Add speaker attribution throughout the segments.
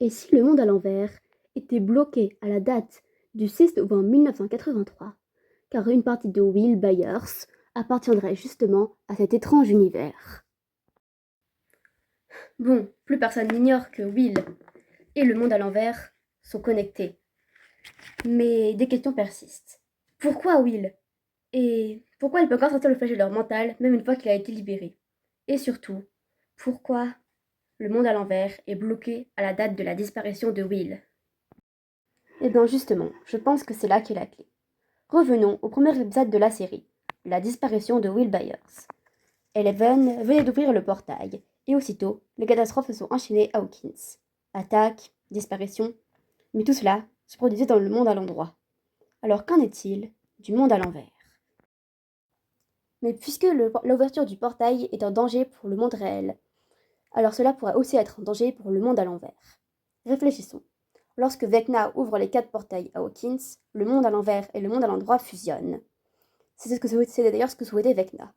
Speaker 1: Et si le monde à l'envers était bloqué à la date du 6 novembre 1983, car une partie de Will Byers appartiendrait justement à cet étrange univers. Bon, plus personne n'ignore que Will et le monde à l'envers sont connectés. Mais des questions persistent. Pourquoi Will? Et pourquoi il peut encore sortir le flagelleur mental même une fois qu'il a été libéré? Et surtout, pourquoi le monde à l'envers est bloqué à la date de la disparition de Will? Eh bien justement, je pense que c'est là qu'est la clé. Revenons au premier épisode de la série, la disparition de Will Byers. Eleven venait d'ouvrir le portail, et aussitôt, les catastrophes se sont enchaînées à Hawkins. Attaque, disparition, mais tout cela se produisait dans le monde à l'endroit. Alors qu'en est-il du monde à l'envers? Mais puisque l'ouverture du portail est un danger pour le monde réel, alors cela pourrait aussi être un danger pour le monde à l'envers. Réfléchissons. Lorsque Vecna ouvre les 4 portails à Hawkins, le monde à l'envers et le monde à l'endroit fusionnent. C'est d'ailleurs ce que souhaitait Vecna.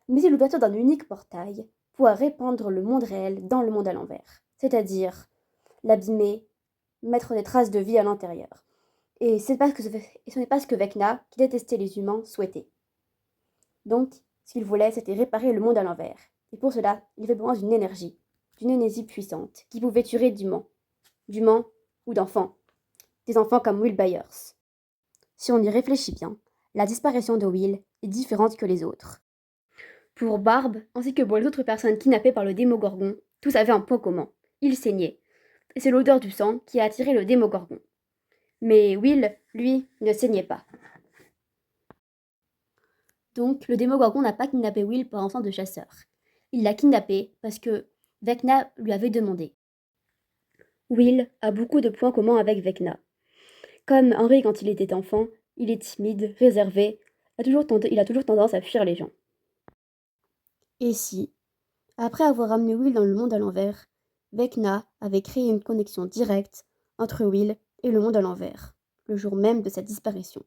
Speaker 1: Mais si l'ouverture d'un unique portail pourrait répandre le monde réel dans le monde à l'envers, c'est-à-dire l'abîmer, mettre des traces de vie à l'intérieur. Et ce n'est pas ce que Vecna, qui détestait les humains, souhaitait. Donc, ce qu'il voulait, c'était réparer le monde à l'envers. Et pour cela, il avait besoin d'une énergie puissante, qui pouvait tuer d'humains ou d'enfants. Des enfants comme Will Byers. Si on y réfléchit bien, la disparition de Will est différente que les autres. Pour Barbe, ainsi que pour les autres personnes kidnappées par le Démogorgon, tous avaient un point commun. Ils saignaient. Et c'est l'odeur du sang qui a attiré le Démogorgon. Mais Will, lui, ne saignait pas. Donc, le Démogorgon n'a pas kidnappé Will pour un sang de chasseur. Il l'a kidnappé parce que Vecna lui avait demandé. Will a beaucoup de points communs avec Vecna. Comme Henry quand il était enfant, il est timide, réservé, il a toujours tendance à fuir les gens. Et si, après avoir amené Will dans le monde à l'envers, Vecna avait créé une connexion directe entre Will et le monde à l'envers, le jour même de sa disparition.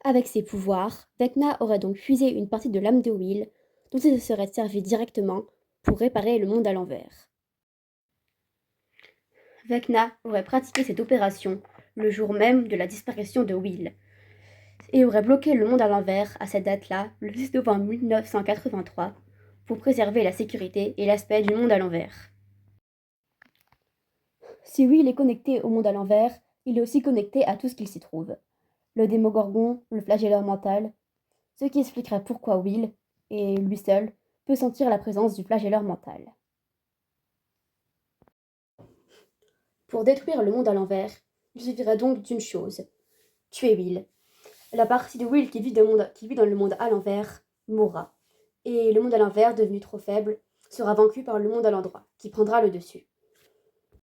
Speaker 1: Avec ses pouvoirs, Vecna aurait donc puisé une partie de l'âme de Will, dont il se serait servi directement pour réparer le monde à l'envers. Vecna aurait pratiqué cette opération le jour même de la disparition de Will, et aurait bloqué le monde à l'envers à cette date-là, le 6 novembre 1983, pour préserver la sécurité et l'aspect du monde à l'envers. Si Will est connecté au monde à l'envers, il est aussi connecté à tout ce qu'il s'y trouve. Le Démogorgon, le flagelleur mental, ce qui expliquerait pourquoi Will, et lui seul, peut sentir la présence du flagelleur mental. Pour détruire le monde à l'envers, il suffirait donc d'une chose, tuer Will. La partie de Will qui vit dans le monde à l'envers mourra, et le monde à l'envers, devenu trop faible, sera vaincu par le monde à l'endroit, qui prendra le dessus.